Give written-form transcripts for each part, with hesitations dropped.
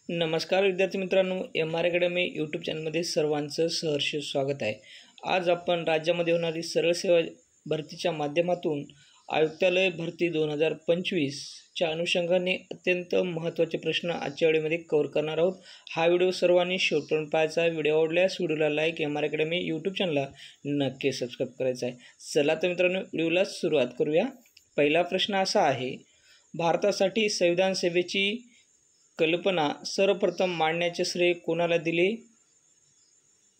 नमस्कार विद्यार्थी मित्रांनो, एम आर अकॅडमी यूट्यूब चॅनलमध्ये सर्वांचं सहर्ष स्वागत आहे। आज आपण राज्यामध्ये होणारी सरळ सेवा भरतीच्या माध्यमातून आयुक्तालय भरती 2025च्या अनुषंगाने अत्यंत महत्त्वाचे प्रश्न आजच्या व्हिडिओमध्ये कव्हर करणार आहोत। हा व्हिडिओ सर्वांनी शेवटपर्यंत पाहायचा आहे। व्हिडिओ आवडल्यास व्हिडिओला like, M R academy YouTube चॅनलला नक्की सबस्क्राईब करायचं आहे। चला तर मित्रांनो, व्हिडिओला सुरुवात करूया। पहिला प्रश्न असा आहे, भारतासाठी संविधान सभेची कल्पना सर्वप्रथम मांडण्याचे श्रेय कोणाला दिले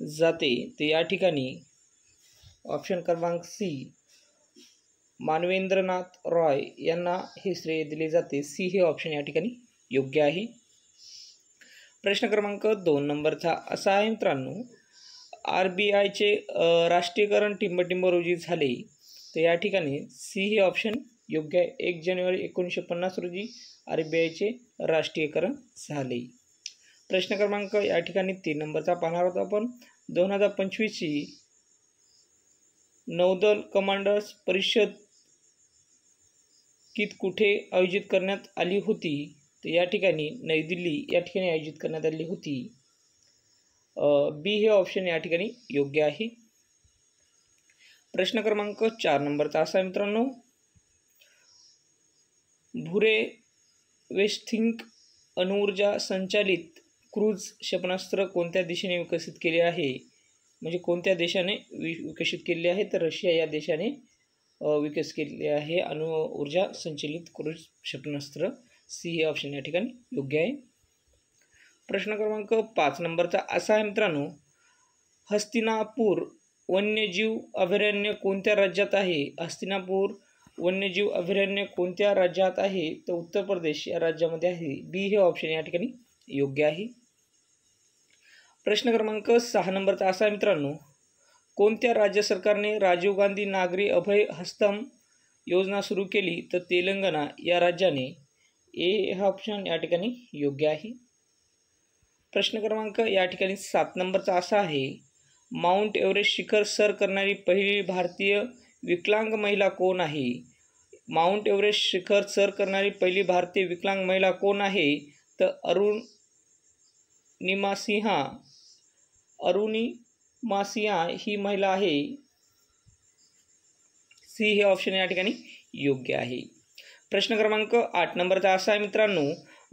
जाते? तर या ठिकाणी ऑप्शन क्रमांक सी, मानवेंद्रनाथ रॉय यांना हे श्रेय दिले जाते। सी हे ऑप्शन या ठिकाणी योग्य आहे। प्रश्न क्रमांक 2 नंबरचा असा आहे मित्रांनो, RBIचे राष्ट्रीयकरण टिंबटिंब रोजी झाले। तर या ठिकाणी सी हे ऑप्शन योग्य आहे। 1 जानेवारी 1950 रोजी RBIचे राष्ट्रीयकरण झाले। प्रश्न क्रमांक या ठिकाणी 3 नंबरचा पाहणार आहोत आपण। 2025ची नौदल कमांडर्स परिषद कुठे आयोजित करण्यात आली होती? तर या ठिकाणी नवी दिल्ली या ठिकाणी आयोजित करण्यात आली होती। बी हे ऑप्शन या ठिकाणी योग्य आहे। प्रश्न क्रमांक 4 नंबरचा असा मित्रांनो, भुरे वेस्थिंक अणुऊर्जा संचालित क्रूझ क्षेपणास्त्र कोणत्या देशाने विकसित केले आहे? म्हणजे कोणत्या देशाने विकसित केले आहे? तर रशिया या देशाने विकसित केले आहे अणुऊर्जा संचालित क्रूझ क्षेपणास्त्र। सी हे ऑप्शन या ठिकाणी योग्य आहे। प्रश्न क्रमांक 5 नंबरचा असा आहे मित्रांनो, हस्तिनापूर वन्यजीव अभयारण्य कोणत्या राज्यात आहे? हस्तिनापूर वन्यजीव अभयारण्य कोणत्या राज्यात आहे? तर उत्तर प्रदेश या राज्यामध्ये आहे। बी हे ऑप्शन या ठिकाणी योग्य आहे। प्रश्न क्रमांक 6 नंबरचा असा आहे मित्रांनो, कोणत्या राज्य सरकारने राजीव गांधी नागरी अभय हस्तम योजना सुरू केली? तर तेलंगणा या राज्याने। ए हा ऑप्शन या ठिकाणी योग्य आहे। प्रश्न क्रमांक या ठिकाणी 7 नंबरचा असा आहे, माउंट एव्हरेस्ट शिखर सर करणारी पहिली भारतीय विकलांग महिला कोण आहे? माउंट एव्हरेस्ट शिखर सर करणारी पहिली भारतीय विकलांग महिला कोण आहे? तर अरुणिमा सिंहा ही महिला आहे। सी हे ऑप्शन या ठिकाणी योग्य आहे। प्रश्न क्रमांक 8 नंबरचा असा आहे मित्रांनो,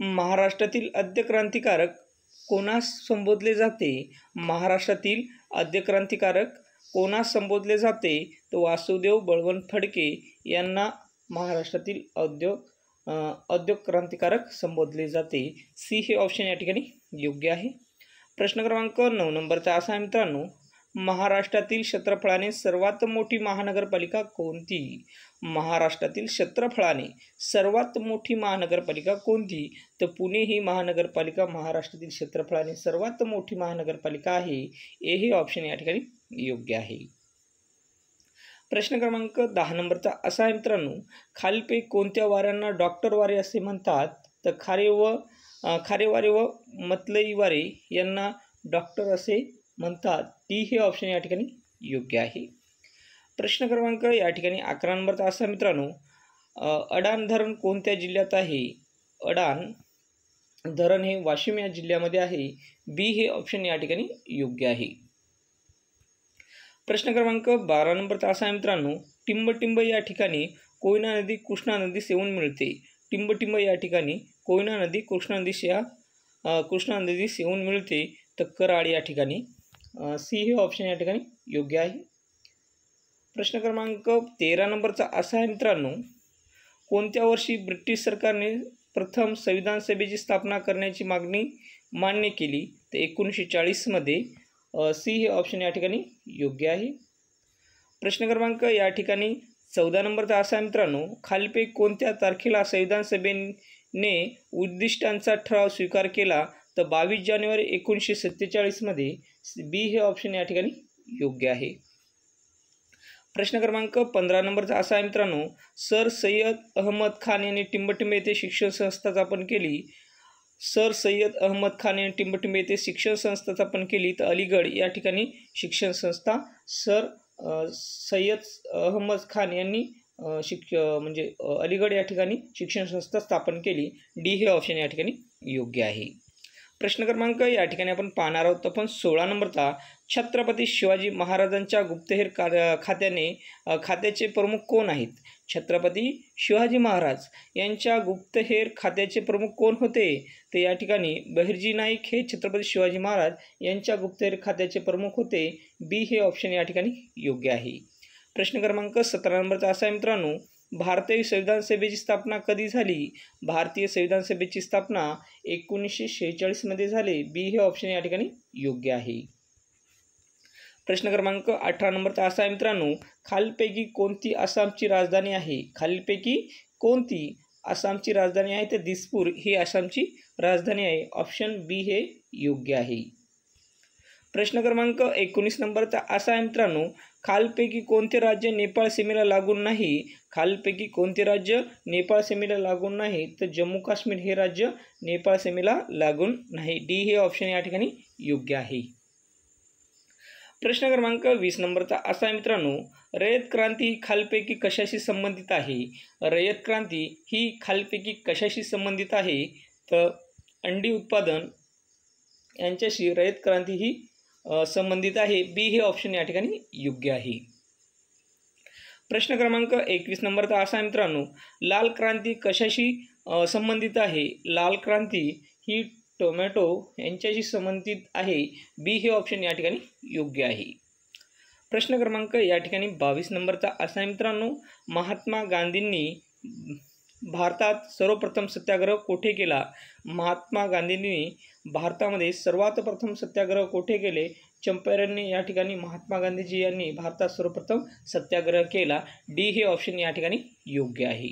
महाराष्ट्रातील आद्य क्रांतिकारक कोणास संबोधले जाते? महाराष्ट्रातील आद्य क्रांतिकारक कोणास संबोधले जाते? तर वासुदेव बळवंत फडके यांना महाराष्ट्रातील औद्योगिक क्रांतिकारक संबोधले जाते। सी हे ऑप्शन या ठिकाणी योग्य आहे। प्रश्न क्रमांक 9 नंबरचा असा आहे मित्रांनो, महाराष्ट्रातील क्षेत्रफळाने सर्वात मोठी महानगरपालिका कोणती? महाराष्ट्रातील क्षेत्रफळाने सर्वात मोठी महानगरपालिका कोणती? तर पुणे ही महानगरपालिका महाराष्ट्रातील क्षेत्रफळाने सर्वात मोठी महानगरपालिका आहे। ए हे ऑप्शन या ठिकाणी योग्य आहे। प्रश्न क्रमांक 10 नंबरचा असा आहे मित्रांनो, खालीलपैकी कोणत्या वाऱ्यांना डॉक्टर वारे असे म्हणतात? तर खारे वारे व मतलई वारे यांना डॉक्टर असे म्हणतात। डी हे ऑप्शन या ठिकाणी योग्य आहे। प्रश्न क्रमांक या ठिकाणी 11 नंबरचा असा मित्रांनो, अडाण धरण कोणत्या जिल्ह्यात आहे? अडाण धरण हे वाशिम या जिल्ह्यामध्ये आहे। बी हे ऑप्शन या ठिकाणी योग्य आहे। प्रश्न क्रमांक 12 नंबरचा असा आहे मित्रांनो, टिंबटिंब या ठिकाणी कोयना नदी कृष्णा नदी सेवून मिळते। टिंबटिंब या ठिकाणी कोयना नदी कृष्णा नदी सेवून मिळते। तर कराड या ठिकाणी। सी हे ऑप्शन या ठिकाणी योग्य आहे। प्रश्न क्रमांक 13 नंबरचा असा आहे मित्रांनो, कोणत्या वर्षी ब्रिटिश सरकारने प्रथम संविधान सभेची स्थापना करण्याची मागणी मान्य केली? तर 1940 मध्ये। सी हे ऑप्शन या ठिकाणी योग्य आहे। प्रश्न क्रमांक या ठिकाणी 14 नंबरचा असा आहे मित्रांनो, खालीलपैकी कोणत्या तारखेला संविधान सभेने उद्दिष्टांचा ठराव स्वीकार केला? तर 22 जानेवारी 1947 मध्ये। बी हे ऑप्शन या ठिकाणी योग्य आहे। प्रश्न क्रमांक 15 नंबरचा असा आहे मित्रांनो, सर सय्यद अहमद खान यांनी टिंबटिंब येथे शिक्षण संस्था स्थापन केली। सर सय्यद अहमद खान यांनी टिंबटिंब येथे शिक्षण संस्था स्थापन केली। तर अलीगड या ठिकाणी शिक्षण संस्था सर सय्यद अहमद खान यांनी अलीगड या ठिकाणी शिक्षण संस्था स्थापन केली। डी हे ऑप्शन या ठिकाणी योग्य आहे। प्रश्न क्रमांक या ठिकाणी आपण पाहणार आहोत आपण 16 नंबरचा छत्रपती शिवाजी महाराजांच्या गुप्तहेर खात्याचे प्रमुख कोण आहेत? छत्रपती शिवाजी महाराज यांच्या गुप्तहेर खात्याचे प्रमुख कोण होते? तर या ठिकाणी बहिर्जी नाईक हे छत्रपती शिवाजी महाराज यांच्या गुप्तहेर खात्याचे प्रमुख होते. बी हे ऑप्शन या ठिकाणी योग्य आहे. प्रश्न क्रमांक 17 नंबरचा असा आहे मित्रांनो, भारतीय संविधान सभेची स्थापना कधी झाली? भारतीय संविधान सभेची स्थापना 1946 मध्ये झाली. बी हे ऑप्शन या ठिकाणी योग्य आहे. प्रश्न क्रमांक 18 नंबरचा असा आहे मित्रांनो, खालीलपैकी कोणती आसामची राजधानी आहे? खालीलपैकी कोणती आसामची राजधानी आहे? तर दिसपूर ही आसामची राजधानी आहे. ऑप्शन बी हे योग्य आहे. प्रश्न क्रमांक 19 नंबरचा असा आहे मित्रांनो, खालीलपैकी कोणते राज्य नेपाळ सीमेला लागून नाही? खालीलपैकी कोणते राज्य नेपाळ सीमेला लागून नाही? तर जम्मू काश्मीर हे राज्य नेपाळ सीमेला लागून नाही. डी हे ऑप्शन या ठिकाणी योग्य आहे. प्रश्न क्रमांक 20 नंबरचा असा आहे मित्रांनो, रयत क्रांती ही खालीलपैकी कशाशी संबंधित आहे? रयत क्रांती ही खालीलपैकी कशाशी संबंधित आहे? तर अंडी उत्पादन यांच्याशी रयत क्रांती ही संबंधित आहे. बी हे ऑप्शन या ठिकाणी योग्य आहे. प्रश्न क्रमांक 21 नंबरचा असा आहे मित्रांनो, लाल क्रांती कशाशी संबंधित आहे? लाल क्रांती ही टोमॅटो यांच्याशी संबंधित आहे. बी हे ऑप्शन या ठिकाणी योग्य आहे. प्रश्न क्रमांक या ठिकाणी 22 नंबरचा असा आहे मित्रांनो, महात्मा गांधींनी भारतात सर्वप्रथम सत्याग्रह कोठे केला? महात्मा गांधींनी भारतामध्ये सर्वात प्रथम सत्याग्रह कोठे केले? चंपारण्य या ठिकाणी महात्मा गांधीजी यांनी भारतात सर्वप्रथम सत्याग्रह केला. डी हे ऑप्शन या ठिकाणी योग्य आहे.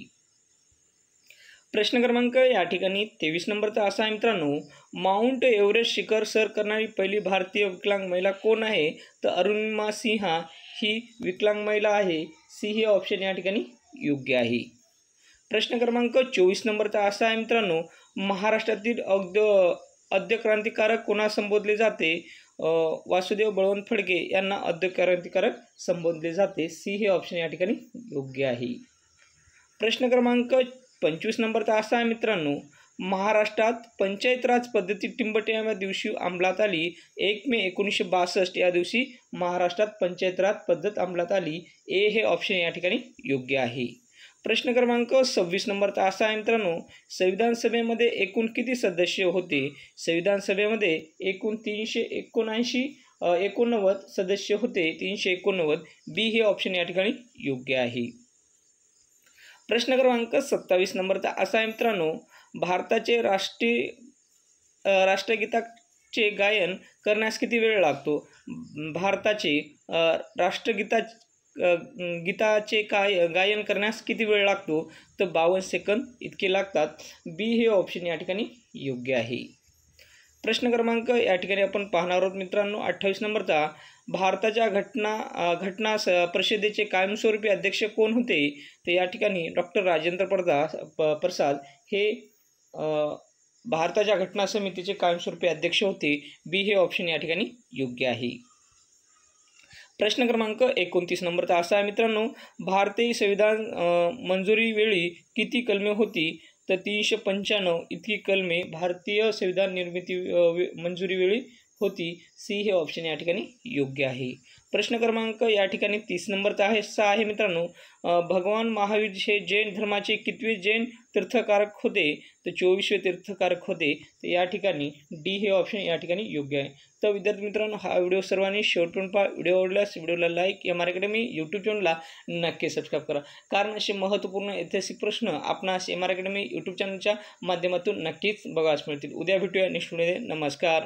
प्रश्न क्रमांक या ठिकाणी 23 नंबरचा असा आहे मित्रांनो, माउंट एव्हरेस्ट शिखर सर करणारी पहिली भारतीय विकलांग महिला कोण आहे? तर अरुणिमा सिन्हा ही विकलांग महिला आहे. सी हे ऑप्शन या ठिकाणी योग्य आहे. प्रश्न क्रमांक 24 नंबरचा असा आहे मित्रांनो, महाराष्ट्रातील आद्य क्रांतिकारक कोणास संबोधले जाते? वासुदेव बळवंत फडके यांना आद्य क्रांतिकारक संबोधले जाते. सी हे ऑप्शन या ठिकाणी योग्य आहे. प्रश्न क्रमांक 25 नंबरचा असा आहे मित्रांनो, महाराष्ट्रात पंचायत राज पद्धती टिंबटेव्या दिवशी अंमलात आली. 1 मे 1962 या दिवशी महाराष्ट्रात पंचायत राज पद्धत अंमलात आली. ए हे ऑप्शन या ठिकाणी योग्य आहे. प्रश्न क्रमांक 26 नंबरचा असा आहे मित्रांनो, संविधान सभेमध्ये एकूण किती सदस्य होते? संविधान सभेमध्ये एकूण 389 सदस्य होते. 389. बी हे ऑप्शन या ठिकाणी योग्य आहे. प्रश्न क्रमांक 27 नंबरचा असा आहे मित्रांनो, भारताचे राष्ट्रगीताचे गायन करण्यास किती वेळ लागतो? भारताचे गीताचे गायन करण्यास किती वेळ लागतो? तर 52 सेकंद इतके लागतात. बी हे ऑप्शन या ठिकाणी योग्य आहे. प्रश्न क्रमांक या ठिकाणी आपण पाहणार आहोत मित्रांनो 28 नंबरचा, भारताच्या घटना परिषदेचे कायमस्वरूपी अध्यक्ष कोण होते? तर या ठिकाणी डॉक्टर राजेंद्र प्रसाद हे भारताच्या घटना समितीचे कायमस्वरूपी अध्यक्ष होते. बी हे ऑप्शन या ठिकाणी योग्य आहे. प्रश्न क्रमांक 29 नंबरचा असा आहे मित्रांनो, भारतीय संविधान मंजुरीवेळी किती कलमे होती? तर 395 इतकी कलमे भारतीय संविधान निर्मिती मंजुरीवेळी होती. सी हे ऑप्शन या ठिकाणी योग्य आहे. प्रश्न क्रमांक या ठिकाणी 30 नंबरचा आहे मित्रांनो, भगवान महावीर हे जैन धर्माचे कितवे जैन तीर्थकारक होते? तर 24वे तीर्थकारक होते. तर या ठिकाणी डी हे ऑप्शन या ठिकाणी योग्य आहे. तर विद्यार्थी मित्रांनो, हा व्हिडिओ सर्वांनी शेवटपर्यंत पहा. व्हिडिओ आवडल्यास व्हिडिओला like, M R academy YouTube चॅनलला नक्की सबस्क्राईब करा, कारण असे महत्त्वपूर्ण ऐतिहासिक प्रश्न आपणास एम आर अकॅडमी यूट्यूब चॅनलच्या माध्यमातून नक्कीच बघायला मिळतील. उद्या भेटूया नेक्स्ट व्हिडिओ. नमस्कार.